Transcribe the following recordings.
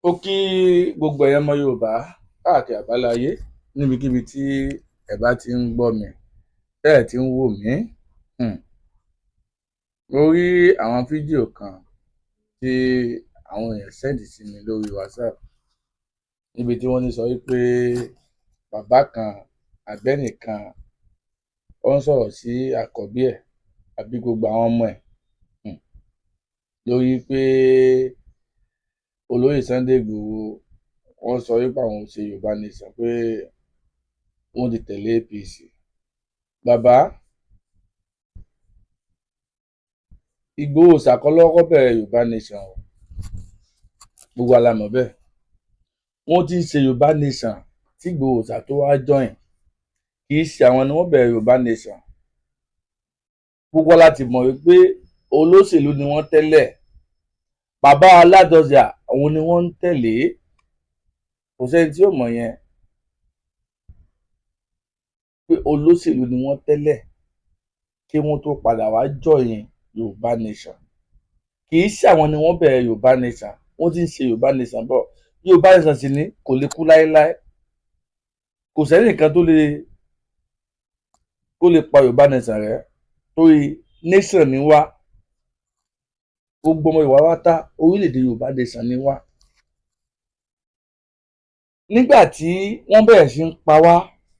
Ó kí gbogbo ẹ̀yin ọmọ Yorùbá káàkiri àgbáláyé níbikíbi tí ẹ bá ti ń gbọ́ mi, tẹ́ ẹ̀ ti ń wò mí. Mo rí àwọn fídíò kan tí àwọn èèyàn sẹ́ǹdì sí mi lórí WhatsApp níbi tí wọ́n ní sọ wípé bàbá kan àbẹ́nìkan ó ń sọ̀rọ̀ sí àkọ́bí ẹ̀ àbí gbogbo àwọn ọmọ ẹ̀ lórí pé olóyè Sunday Igboho wọ́n sọ wípé àwọn ò ṣe Yorùbá Nation, pé wọ́n ti tẹ̀lé APC. Bàbá Ìgbòho ṣàkọlọ́kọ́ bẹ̀rẹ̀ Yorùbá Nation o, gbogbo wa la mọ̀ bẹ́ẹ̀. Wọ́n ti ń ṣe Yorùbá Nation tí Ìgbòho ṣà tó wá join, kì í ṣe àwọn ni wọ́n bẹ̀rẹ̀ Yorùbá Nation. Gbogbo wa láti mọ̀ wípé olóṣèlú ni wọ́n tẹ́lẹ̀, bàbá Ládọjà òun ni wọ́n ń tẹ̀lé, kò sẹ́ni tí ò mọ̀ yẹn pé olóṣèlú ni wọ́n tẹ́lẹ̀ kí wọ́n tó padà wá join Yorùbá Nation. Kì í ṣe àwọn ni wọ́n bẹ̀rẹ̀ Yorùbá Nation, wọ́n ti ń ṣe Yorùbá Nation bọ̀. Yorùbá Nation sì ni kò lè kú láéláé, kò sẹ́nìkan tó lè pa Yorùbá Nation rẹ̀, torí nation ni wá, gbogbo ọmọ Yorùbá wá tá orílẹ̀-èdè Yorùbá Nation ni wá. Nígbà tí wọ́n bẹ̀rẹ̀ sí ń pa wá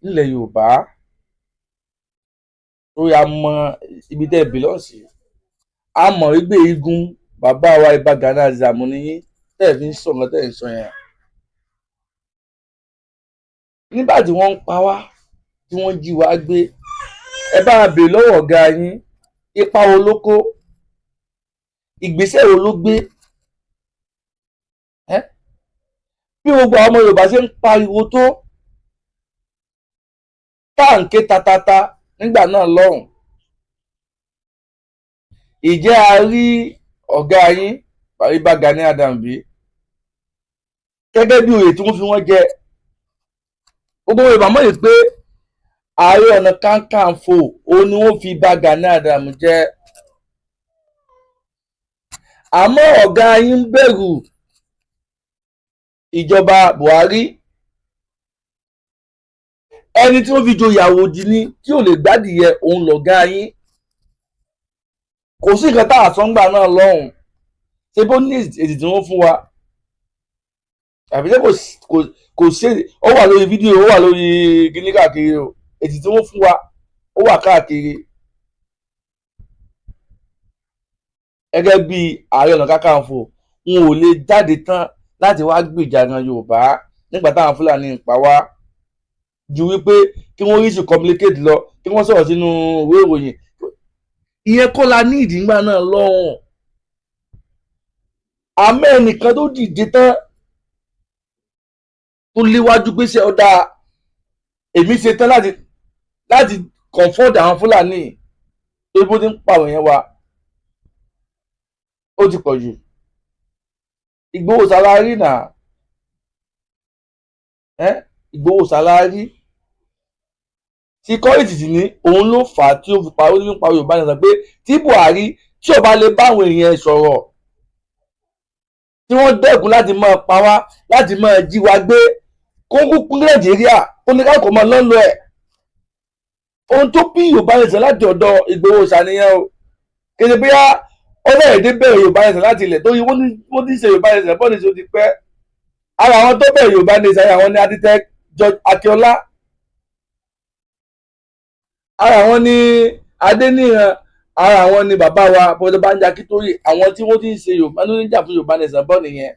nílẹ̀ Yorùbá, torí a mọ ibi tẹ́ ẹ belong sí, a mọ̀ wípé igun bàbá wa Ìbà Gani Adams ni yín tẹ́ ẹ fi ń sọ nǹkan tẹ́ ẹ ń sọ yẹn. Nígbà tí wọ́n ń pa wá, tí wọ́n jí wa gbé, ẹ bá a béèrè lọ́wọ́ ọ̀gá yín, ipa wo ló kó, ìgbésẹ̀ wo ló gbé. Bí gbogbo àwọn ọmọ Yorùbá ṣe ń pariwo tó, táǹkì tatata nígbà náà lọ́hùn, ìjẹ́ a rí ọ̀gá yín Ìbà Gani Adams bí gẹ́gẹ́ bí oyè tí wọ́n fi wọ́n jẹ. Gbogbo Yorùbá mọ̀ pé Ààrẹ Ọ̀nà Kakanfò òun ni wọ́n fi Ìbà Gani Adams jẹ. Àmọ́ ọ̀gá yín ń bẹ̀rù ìjọba Buhari, ẹni tí wọ́n fi joyè àwòdì ni tí ò lè gbádìyẹ òun lọ̀gá yín. Kò sí nǹkan tá a sọ ńgbà náà lọ́hùn, ṣé bó ní èdè tí wọ́n fún wa, àbí ṣé kò ṣe, ó wà lórí fídíò, ó wà lórí kíní káàkiri o, èdè tí wọ́n fún wa ó wà káàkiri. Gẹ́gẹ́ bí Ààrẹ Ọ̀nà Kakanfò, n ò lè jáde tán láti wá gbèjà gan Yorùbá nígbà táwọn Fúlàní ń pa wá, ju wípé kí wọ́n rí sí communicate lọ, kí wọ́n sọ̀rọ̀ sínú ìwé ìròyìn. Ìyẹn kọ́ la ní ìdí ńgbà náà lọ́hùn. Àmọ́ ẹnìkan tó dìde tán tó léwájú pé ṣe ọ̀dà èmi ṣe tán láti confront àwọn Fúlàní tó bó ti ń pa àwọn yẹn wa, ó ti pọ̀ jù. Ìgbòho sàlárí náà, Ìgbòho sàlárí security sì ní òun ló fà á tí ó fi parí nípa Yorùbá Nation, pé tí Buhari tí ò bá lè bá àwọn èèyàn sọ̀rọ̀, tí wọ́n dẹ́kun láti máa pa wá, láti máa jí wa gbé, kó kúkú Nàìjíríà ó ní káàkó máa lọ́nlọ́ ẹ̀. Ohun tó bí Yorùbá Nation láti ọ̀dọ̀ Ìgbòho ṣàníyàn o, kéde bóyá ọlọ́ èdè bẹ̀rẹ̀ Yorùbá Nation láti ilẹ̀, torí wọ́n ti ṣe Yorùbá Nation bọ́ọ̀lù tí ó ti pẹ́. Ara àwọn tó bẹ̀rẹ̀ Yorùbá Nation àwọn ni Architect George Akíọlá, ara àwọn ni Adéníran, ara àwọn ni bàbá wa Bọ́dọ̀ Bánjí Akíntóyè. Àwọn tí wọ́n ti ń ṣe Yorùbá ló ń jà fún Yorùbá Nation bọ́ọ̀lù yẹn,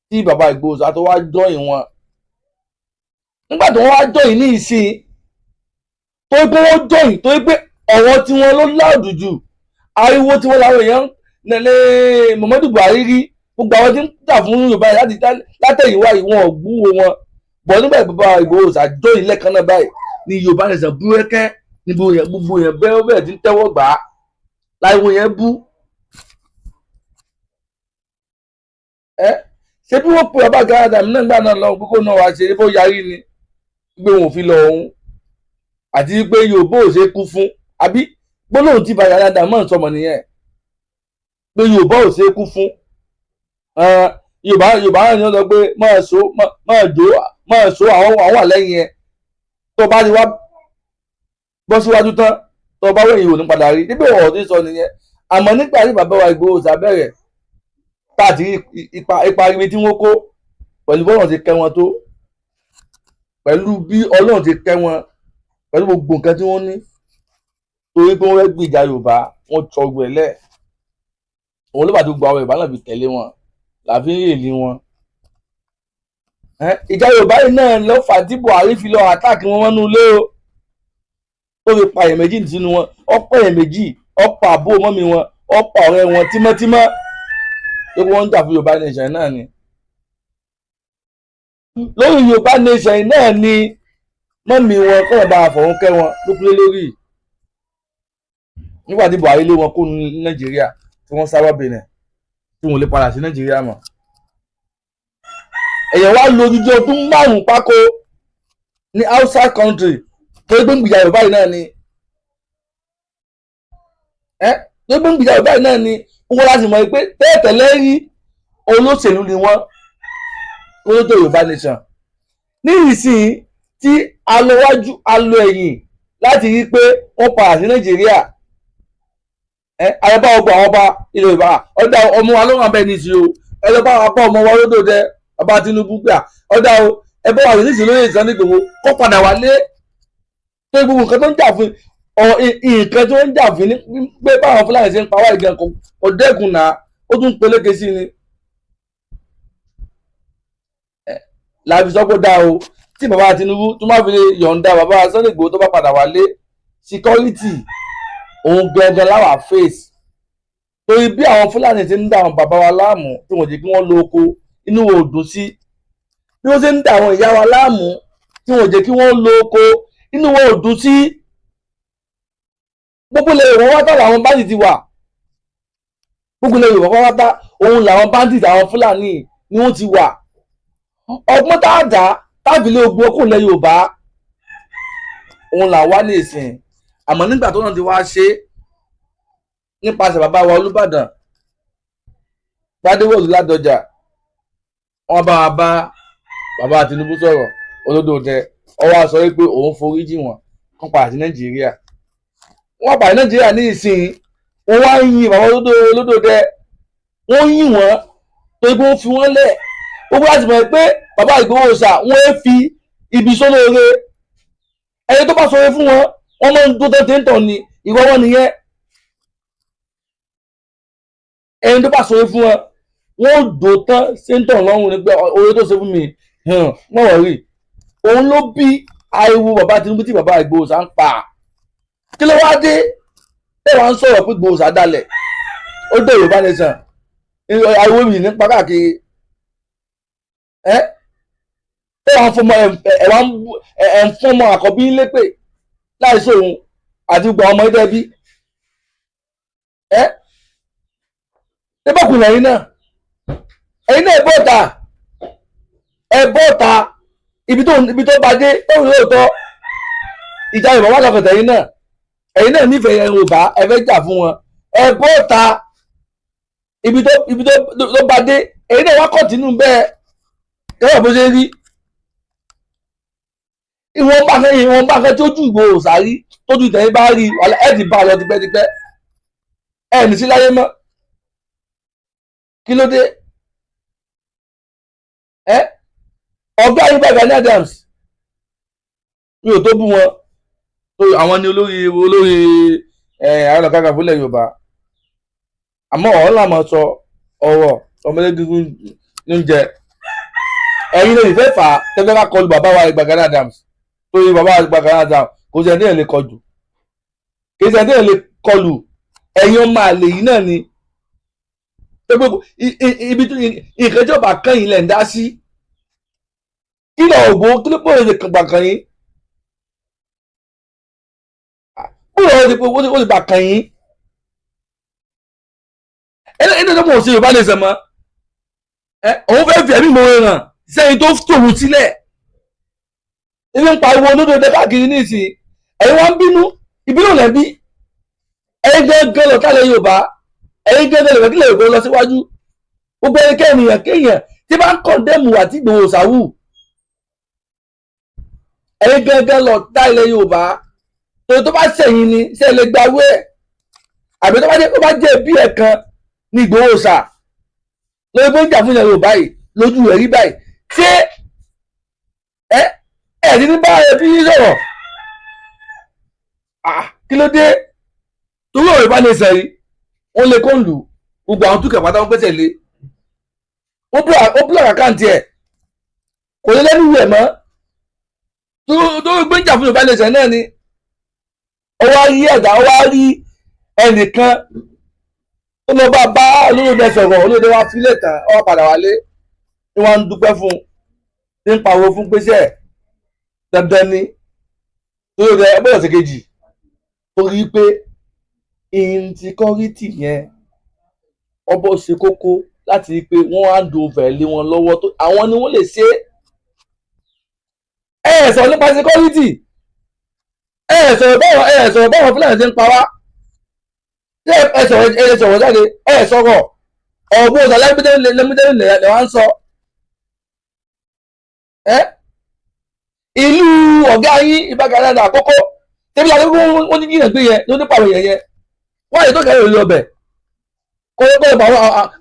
tí bàbá Ìgbòho Ṣà tó wá jọyìn wọn. Nígbà tó wọ́n wá jọyìn ní ìsìn, tó pé wọ́n jọyìn, tó pé ọ̀rọ̀ tí wọ́n ló láòdù jù, ariwo tí wọ́n láwọn èèyàn nílẹ̀ Muhammadu Buhari rí, gbogbo àwọn tí ń jà fún Yorùbá látẹ̀yìnwá ìwọ̀n ọ̀gbúnwo wọn. Bọ̀ nígbà bàbá Ìgbòho Ṣà jọyìn lẹ́ẹ̀kan náà báyìí ni Yorùbá Nation búrẹ́kẹ́, ní gbogbo yẹn bẹ́ẹ̀ tí ń tẹ́wọ́ gbà á, láìwo yẹn bú. Ṣé bí wọ́n pe Ìbà Gani Adams náà gbà náà lọ́wọ́ pé kó náà wá ṣe bó yarí ni gbé wọn ò fi lọ òun, àti pé Yorùbá ò ṣe kú fún, àbí gbólóhùn tí Ìbà Gani Adams máa ń sọmọ nìyẹn, pé Yorùbá ò ṣe kú fún. Yorùbá náà ni wọ́n sọ pé máa so àwọn wà lẹ́yìn ẹ̀ tó bá ti wá bọ́ síwájú tán tó bá wẹ̀yìn òní padà rí níbi ọ̀rọ̀ tí sọ nìyẹn. Àmọ́ nígbà tí bàbá wa Ìgbòho Òòṣà bẹ̀rẹ̀ pàtí ipa ibi tí wọ́n kó pẹ̀lú bọ́lọ̀ ti kẹ́ wọn tó, pẹ̀lú bí Ọlọ́run ti kẹ́ wọn, pẹ̀lú gbogbo nǹkan tí wọ́n ní, torí pé wọ́n fẹ́ gbìjà Yorùbá wọ́n tọgbọ̀ ẹ̀lẹ́. Òun ló bá tó gba àwọn Yorùbá náà fi tẹ̀lé wọn láfi ń rèlí wọn. Ìjà Yorùbá yìí náà ló fà tí Buhari fi lọ àtàkì wọn mọ́nú ilé o, tó fi pa èèyàn méjì sínú wọn, ọ̀pọ̀ èèyàn méjì, ọ̀pọ̀ àbúrò mọ́mì wọn, ọ̀pọ̀ ọ̀rẹ́ wọn tímọ́tímọ́, tó wọ́n ń jà fún Yorùbá nation náà ni. Lórí Yorùbá nation náà ni mọ́mì wọn kọ́ ọ̀bá àfọ̀hún kẹ́ wọn ló kúlé lórí nígbà tí Buhari lé wọn kó ní Nàìjíríà tí wọ́n sáwọ́ Benin tí wọ́n lè padà sí Nàìjíríà mọ́. Èèyàn wá lo odidi ọdún 5 pákó ní outside country tó gbé ń gbìjà Yorùbá yìí náà ni tó gbé ń gbìjà Yorùbá yìí náà ni wọ́n láti mọ̀ pé tẹ́ẹ̀tẹ̀lẹ́ rí olóṣèlú ni wọ́n olóṣèlú Yorùbá nation. Ní ìsìn tí a lọ wájú a lọ ẹ̀yìn láti rí pé wọ́n padà sí Nàìjíríà, àyẹ̀bá ọgbà àwọn ọba ilẹ̀ Yorùbá ọ̀dà ọmọ wa ló wà bẹ́ẹ̀ ní sí o, ẹ lọ bá wa bá ọmọ wa Lódòdẹ bàbá Tinubu gbà ọ̀dà o, ẹ bá wa rìn nísìnyí lóye Sunday Igboho kó padà wálé. Tó gbogbo nǹkan tó ń jà fún nǹkan tó ń jà fún ní pé báwọn Fúlàní ṣe ń pa wá ìgbà kò dẹ́kun náà ó tún peléke sí ni. Làbí sọ pé dá o tí bàbá Tinubu tó má fi lè yọ̀ǹda bàbá Sunday Igboho tó bá padà wálé, security òun gangan láwà face. Torí bí àwọn Fúlàní ti ń dá àwọn bàbá wa láàmú tí wọ́n jẹ́ kí wọ́n lo oko, inú wo dùn sí. Bí wọ́n ṣe ń dá àwọn ìyá wa láàmú tí wọ́n jẹ́ kí wọ́n lo oko, inú wo dùn sí. Gbogbo ilẹ̀ Yorùbá wátá làwọn bandit ti wà, gbogbo ilẹ̀ Yorùbá wátá òun làwọn bandit àwọn Fúlàní ni wọ́n ti wà. Ọgbọ́n tá a dá tábìlì ogun ọkùnrin ilẹ̀ Yorùbá òun là wá ní ìsìn. Àmọ́ nígbà tó náà ti wá ṣe nípasẹ̀ bàbá wa Olúbàdàn Gbádéwọ̀lú Ládọjà, wọ́n bá wa bá bàbá Tinubu sọ̀rọ̀ Olódòdẹ, ó wá sọ wípé òun foríjì wọn kán padà sí Nàìjíríà. Wọ́n padà Nàìjíríà ní ìsìn, wọ́n wá ń yin bàbá Olódòdẹ, wọ́n yìn wọ́n torí pé wọ́n fi wọ́n lẹ̀. Gbogbo láti mọ̀ pé bàbá Ìgbòho Òòṣà wọ́n fi ibi sólóore, ẹni tó bá sọ̀rọ̀ fún wọn wọ́n máa ń dún tẹ́ntẹ́ntàn ni ìwọ wọn nìyẹn. Ẹni tó bá sọ̀rọ̀ fún wọn wọ́n dò tán séńtàn lọ́rùn ní pé oore tó ṣe fún mi wọ́n wọ̀ rí. Òun ló bí ariwo bàbá Tinubu tí bàbá Ìgbòho Òòṣà ń pa. Kí ló wá dé ẹ wá ń sọ̀rọ̀ pé Ìgbòho Òòṣà dalẹ̀ ó dé Yorùbá nation, ariwo mi nípa káàkiri. Ẹ wá ń fọmọ ẹ̀ ń fọmọ àkọ́bí lépè láìsí òun àti gbogbo ọmọ ẹgbẹ́ bí. Ẹbọ́kùnrin ẹ̀yin náà ẹ̀bọ́ta ibi tó bá dé tóun lóòótọ́ ìjà Yorùbá wà lọ́kọ̀tà ẹ̀yin náà nífẹ̀ẹ́ Yorùbá ẹ fẹ́ jà fún wọn, ẹ̀bọ́ta ibi tó bá dé ẹ̀yin náà wá kọ̀tínú bẹ́ẹ̀ kẹ́wọ̀ bó ṣe rí. Ìwọ̀n bá kẹ́ tí ó jù Ìgbòho Òòṣà rí tó ju ìtẹ̀yìn bá rí ẹ̀ ti bá a lọ tipẹ́tipẹ́ ẹ̀ ní sí láyé mọ́. Kí ló dé? Ọ̀gá yìí bá Gani Adams mi ò tó bú wọn, àwọn ni olórí Ààrẹ Ọ̀nà Kakanfò ilẹ̀ Yorùbá. Àmọ́ ọ̀rọ̀ làmọ̀ sọ ọ̀rọ̀ ọmọdé gígùn ní oúnjẹ. Ẹ̀yin lè fẹ́ fà á tẹ́fẹ́ ká kọlu bàbá wa Ìgbà Gani Adams, torí bàbá wa Ìgbà Gani Adams kò sí ẹni lè kọjú, kì í ṣe ẹni lè kọlù. Ẹ̀yin ọmọ àlè yìí náà ni ibi tó nǹkan tí ọba kan yìí lẹ̀ ń dá sí. Kí lọ ògbó kí ló pọ̀ lè gbà kan yín, kí lọ ó lè gbà kan yín. Ẹni tó mọ̀ sí Yorùbá lè sẹ̀mọ́ òun fẹ́ fi ẹ̀mí ìmọ̀ràn hàn sẹ́yìn tó tòun sílẹ̀. Ilé ń pariwo Olódòdẹ káàkiri ní ìsìn, ẹ̀yin wá ń bínú, ìbínú lẹ̀ bí. Ẹ̀yin gángan lọ̀tá lẹ̀ Yorùbá, ẹ̀yin gángan lè fẹ́ kí lè Yorùbá lọ síwájú. gbogbo ẹnikẹ́ni èèyàn kéèyàn tí bá ń kọ̀ndẹ́mù àti Ìgbòho Ṣàwù ẹ̀yin gángan lọ dá ilẹ̀ Yorùbá torí tó bá ṣẹ̀yìn ni ṣe lè gbawé ẹ̀ àbí tó bá jẹ́ bí ẹ̀ kan ní Ìgbòho Ṣà lórí bó ń jà fún ilẹ̀ Yorùbá yìí lójú rẹ̀ rí báyìí ṣé ẹ̀rí ní bá ẹbí sọ̀rọ̀ kí ló dé torí ọ̀rọ̀ ìbánisẹ̀ rí wọ́n lè kó ń lù gbogbo àwọn túkẹ̀ pátá wọ́n pèsè lé wọ́n búlọ̀ àkáǹtì ẹ̀ kò lé lẹ́nu rẹ̀ mọ́ tó gbé ń jà fún ìbánisẹ̀ náà ni ọwọ́ rí ẹ̀dá ọwọ́ rí ẹnìkan tó lọ bá olóòdè sọ̀rọ̀ olóòdè wa fílẹ̀ tán ọwọ́ padà wálé ni wọ́n ń dúpẹ́ fún tí ń pariwo fún pèsè dandan ni olóòdè ẹgbẹ́ ọ̀sẹ̀ kejì torí pé insecurity yẹn ọbọ̀ ṣe kókó láti rí pé wọ́n á do fẹ̀ lé wọn lọ́wọ́ tó àwọn ni wọ́n lè ṣe sọ nípa security sọ̀rọ̀ báwọn Fúlàní ti ń pa wá sọ̀rọ̀ jáde sọ̀rọ̀ ọ̀gbọ́n ọ̀sán lẹ́mídẹ́rì lè wá ń sọ ìlú ọ̀gá yín Ìbàgàdàdà àkọ́kọ́ tẹ́bí àti wọ́n ní yìnyín gbé yẹn ló nípa àwọn èèyàn yẹn wọ́n yẹ tó kẹ́rẹ́ òní ọbẹ̀ kó ló pẹ́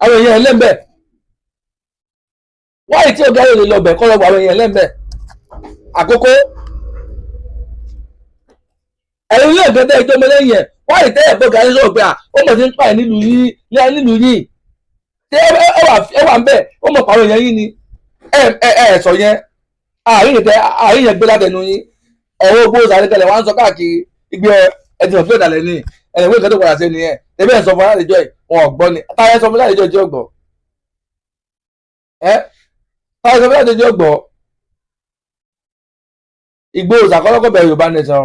àwọn èèyàn lẹ́m̀bẹ̀ wọ́n yẹ tí ọ̀gá yóò lè lọ́bẹ̀ kọ́ lọ́gbọ̀ àwọn èèyàn lẹ́m̀bẹ̀ àkọ́kọ́ ẹ̀rù ilé ìgbẹ́dẹ́ ìjọ mẹ́lẹ́yìn ẹ̀ wọ́n yẹ tẹ́yẹ̀ bọ́gà ní sọ̀rọ̀ pé ó mọ̀ sí ń pààyàn nílùú yìí tí ẹ wà ń bẹ̀ ó mọ̀ pàrọ̀ èèyàn yìí ni sọ yẹn àárín yẹn gbé látẹnu yín ọ̀rọ̀ ogbó sàrékẹlẹ̀ wọ́n á sọ káàkiri ìgbé ẹ̀dùn ọ̀fẹ́ ìdàlẹ̀ ni ẹ̀rẹ̀wé ìkẹ́ tó padà sí ni ẹ̀bí ẹ̀ sọ fún aláàlejò wọn ọ̀gbọ́ ni táyà sọ fún aláàlejò ìjọ ọ̀gbọ́ táyà sọ fún aláàlejò ìjọ ọ̀gbọ́ Ìgbòho Ṣàkọ́lọ́kọ́ bẹ̀rẹ̀ Yorùbá nation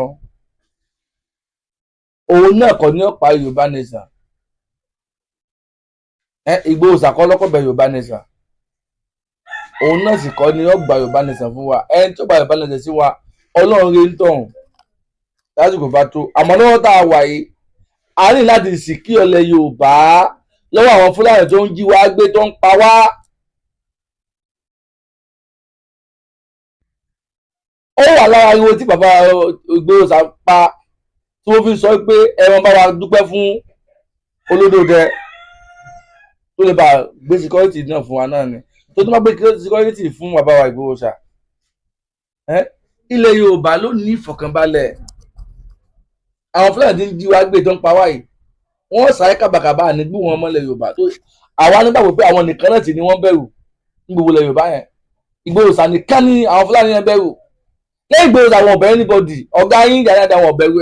òun náà kọ́ ní ọ̀pá Yorùbá nation Ìgbòho Ṣàkọ́lọ́kọ́ bẹ̀rẹ̀ Yorùbá nation òun náà sì kọ́ ní ọgbà Yorùbá nation fún wa ẹni tó gba Yorùbá nation sí wa Ọlọ́run rí ń tọ̀hún lásìkò bá tó àmọ́ lọ́wọ́ tá a wà yìí a ní láti sìkí ọlẹ̀ Yorùbá lọ́wọ́ àwọn Fúlàní tó ń jí wá gbé tó ń pa wá. ó wà lára ariwo tí bàbá Ìgbòho Ṣà pa tí wọ́n fi sọ pé ẹran bá wa dúpẹ́ fún Olódòdẹ tó lè bá gbé security náà fún wa náà ni tó tó má gbé security fún bàbá wa Ìgbòho Ṣà ilẹ̀ Yorùbá ló ní ìfọ̀kànbalẹ̀ àwọn Fúlàní tí ń jí wá gbé tó ń pa wá yìí wọ́n sáré kábàkàbà nígbù wọn mọ́lẹ̀ Yorùbá tó àwa nígbàgbọ́ pé àwọn nìkan náà sì ni wọ́n bẹ̀rù ní gbogbo ilẹ̀ Yorùbá yẹn Ìgbòho Ṣà nìkan ni àwọn Fúlàní yẹn bẹ̀rù lẹ́yìn Ìgbòho Ṣà wọn ọ̀bẹ̀rù anybody ọ̀gá yín dáadáa wọn ọ̀bẹ̀rù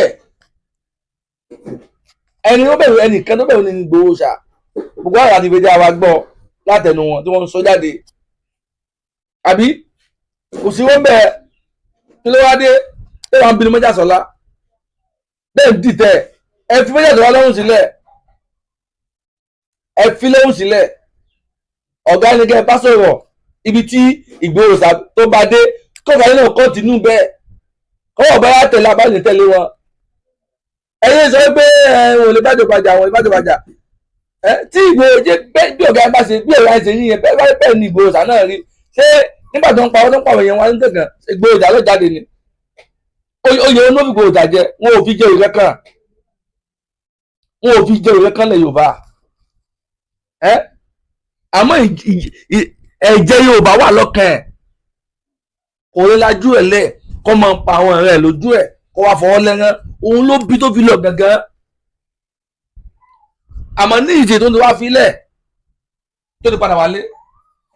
ẹ̀ ẹni tó bẹ̀rù ẹnìkan tó bẹ̀rù ní Ìgbòho Ṣà gbogbo àwọn àti ìbèdè àwa gbọ́ látẹnu wọn tí wọ́n ń sọ jáde àbí kò sí wọ́n bẹ̀ kí ló wá dé ẹ wà ń bínú Mọ́jà Sọ́lá bẹ́ẹ̀ ń dìtẹ̀ ẹ fi Mọ́jà Sọ́lá lọ́rùn sílẹ̀ ẹ fi lọ́rùn sílẹ̀ ọ̀gá ẹni kẹ́ ẹ bá sọ̀rọ̀ ibi tí Ìgbòho Ṣà tó bá dé kọ́ọ̀gá yẹn náà kọ́ọ̀tínú bẹ́ẹ̀ kọ́wọ́ bá yà tẹ̀lé abáyé tẹ̀lé wọn ẹ̀yin sọ pé wọn ò lè bá jòbàjà wọn ò lè bá jòbàjà tí Ìgbòho jẹ́ bí ọ̀gá ẹ bá ṣe bí ọ̀gá ẹ ṣe yíyan bẹ́ẹ̀ ni Ìgbòho Ṣà náà rí ṣé nígbà tó ń pa wọn tó ń pa àwọn èèyàn wọn ní tẹ̀gàn Ìgbòho Ṣà ló jáde ni oyè olóòfin Ìgbòho Ṣà jẹ wọn ò fi jẹ òwe kan lẹ Yorùbá àmọ́ ẹ̀jẹ̀ Yorùbá wà lọ́kàn ẹ̀ kò lè lajú ẹ̀ lẹ̀ kó máa pa àwọn ọ̀rẹ́ ẹ̀ lójú ẹ̀ kó wá fọwọ́ lẹ́rán òun ló bí tó fi lọ gangan àmọ́ ní ìṣe tó ń wá filẹ̀ tó ti padà wálé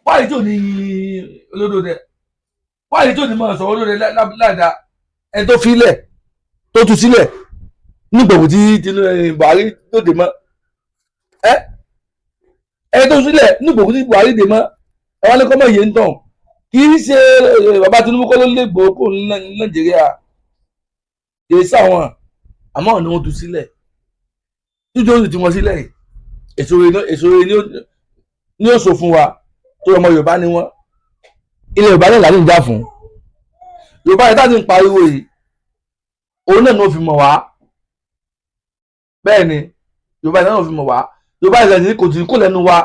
wáyé tó ní Olódòdẹ wáyé tó ní máa sọ Olódòdẹ láàdá ẹni tó filẹ̀ tó tu sílẹ̀ nígbàgbọ́ tí Buhari tó dé mọ́ ẹni tó sílẹ̀ nígbàgbọ́ tí Buhari dé mọ́ ẹ wá ní kọ́ mọ̀ yé ń tàn kì í ṣe bàbá Tinubu kọ́ ló lè gbòó kó ní Nàìjíríà kì í sáwọn àmọ́ ni wọ́n tu sílẹ̀ nítorí tí wọ́n sílẹ̀ èso rẹ̀ ní òṣò fún wa tó ọmọ Yorùbá ni wọ́n ilẹ̀ Yorùbá náà láti ń jà fún Yorùbá yẹn táti ń pariwo yìí òun náà ni wọ́n fi mọ̀ wá bẹ́ẹ̀ ni Yorùbá yẹn náà fi mọ̀ wá Yorùbá nation kò tí kò lẹ́nu wa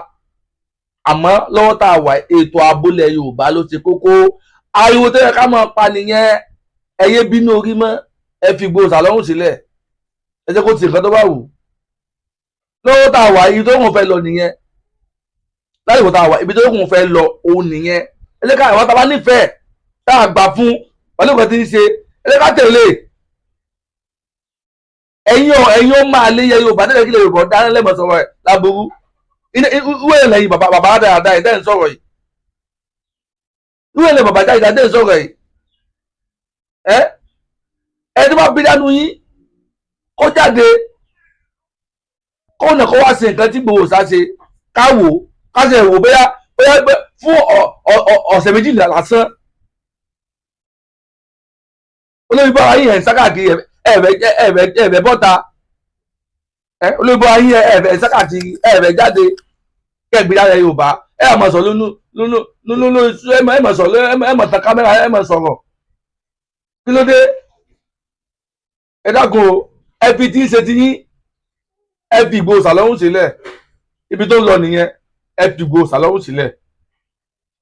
àmọ́ lọ́wọ́ tá a wà ètò àbólẹ̀ Yorùbá ló ti kókó ariwo tó yẹ ká máa pa nìyẹn ẹ yé bínú orí mọ́ ẹ fi Ìgbòho lọ́rùn sílẹ̀ ẹ jẹ́ kó ti nǹkan tó bá wù lọ́wọ́ tá a wà ibi tó kùn fẹ́ lọ nìyẹn láyìíwò tá a wà ibi tó kùn fẹ́ lọ òun nìyẹn ẹ jẹ́ ká àwọn tá a bá nífẹ̀ẹ́ tá a gbà fún pẹ̀lú nǹkan tí ń ṣe ẹ jẹ́ ká tẹ̀lé ẹ̀yin ó máa lé yẹ Yorùbá tẹ́lẹ̀ kí lè Yorùbá dáná lẹ́mọ̀ sọ̀rọ̀ ẹ̀ láburú ìwé ìlẹ̀yìn bàbá dáadáa ẹ̀ dẹ́n sọ̀rọ̀ yìí ìwé ìlẹ̀ bàbá dáadáa dẹ́n sọ̀rọ̀ yìí ẹ tó bá bí dánú yín kó jáde kó nà kó wá sí nǹkan tí Ìgbòho sá ṣe káwò káṣẹ wò bóyá fún ọ̀sẹ̀ méjìlá lásán olórí bá ayé ẹ̀ ń sákàkiri ẹ̀ẹ̀bẹ̀ bọ́ta olórí bá ayé ẹ̀ ń sákàkiri ẹ̀ẹ̀bẹ̀ jáde kẹ́gbẹ́ dára Yorùbá ẹ̀ mọ̀ sọ lónú ẹ̀ mọ̀ sọ ẹ̀ mọ̀ tàn kámẹ́rà ẹ̀ mọ̀ sọ̀rọ̀ kí ló dé ẹ dákun ẹ fi tí ń ṣe ti yín ẹ fi Ìgbòho sàlọ́hùn sílẹ̀ ibi tó ń lọ nìyẹn ẹ fi Ìgbòho sàlọ́hùn sílẹ̀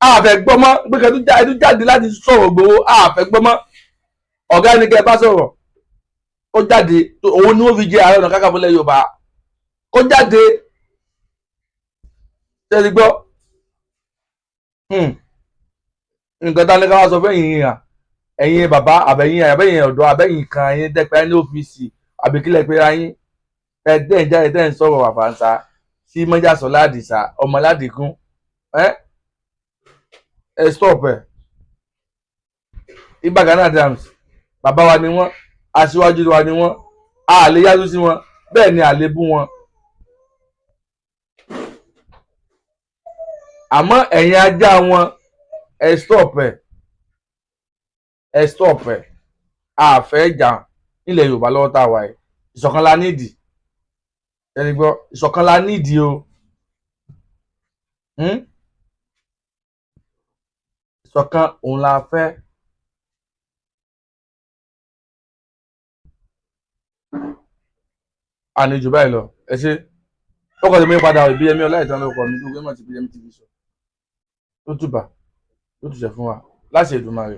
àfẹ́ gbọ́mọ́ pé kẹ́tù jáde láti sọ̀rọ̀ Ìgbòho àfẹ́ gbọ́mọ́ ọ̀gá ẹni kẹ́ ẹ bá sọ̀rọ̀ kó jáde òun ni wọ́n fi jẹ Ààrẹ Ọ̀nà Kakanfò ilẹ̀ Yorùbá kó jáde ṣẹ́ni gbọ́ nǹkan tá a ní ká wá sọ fẹ́yìn yìnyín ẹ̀yin bàbá àbẹ̀yìn ọ̀dọ́ àbẹ̀yìn kan ẹ̀yin tẹ́pẹ́ ní ọ́fíìsì àbíkílẹ̀ pé ayín ẹ̀dẹ́ ìjáde tẹ́ ń sọ̀rọ̀ àfàǹsà sí Mọ́jàsọ́lá Àdìsá ọmọ Ládìkún ẹ stop ẹ̀ Ìbà Gani Adams bàbá wa ni wọ́n aṣíwájú wa ni wọ́n a lè yájú sí wọn bẹ́ẹ̀ ni a lè bú wọn àmọ́ ẹ̀yin ajá wọn ẹ stop ẹ̀ àfẹ́ ìjà nílẹ̀ Yorùbá lọ́wọ́ tá a wà yìí ìṣọ̀kan la nídìí ẹni gbọ́ ìṣọ̀kan la nídìí o ìṣọ̀kan òun la fẹ́. Àníjù báyìí lọ ẹ ṣe ó kọ́ sí mi padà Ìbíyẹmí Ọláìtàn lórúkọ mi tó gbé mọ̀ ti Ìbíyẹmí TV sọ tó túbà tó túṣẹ̀ fún wa láṣẹ Èdùmàrè.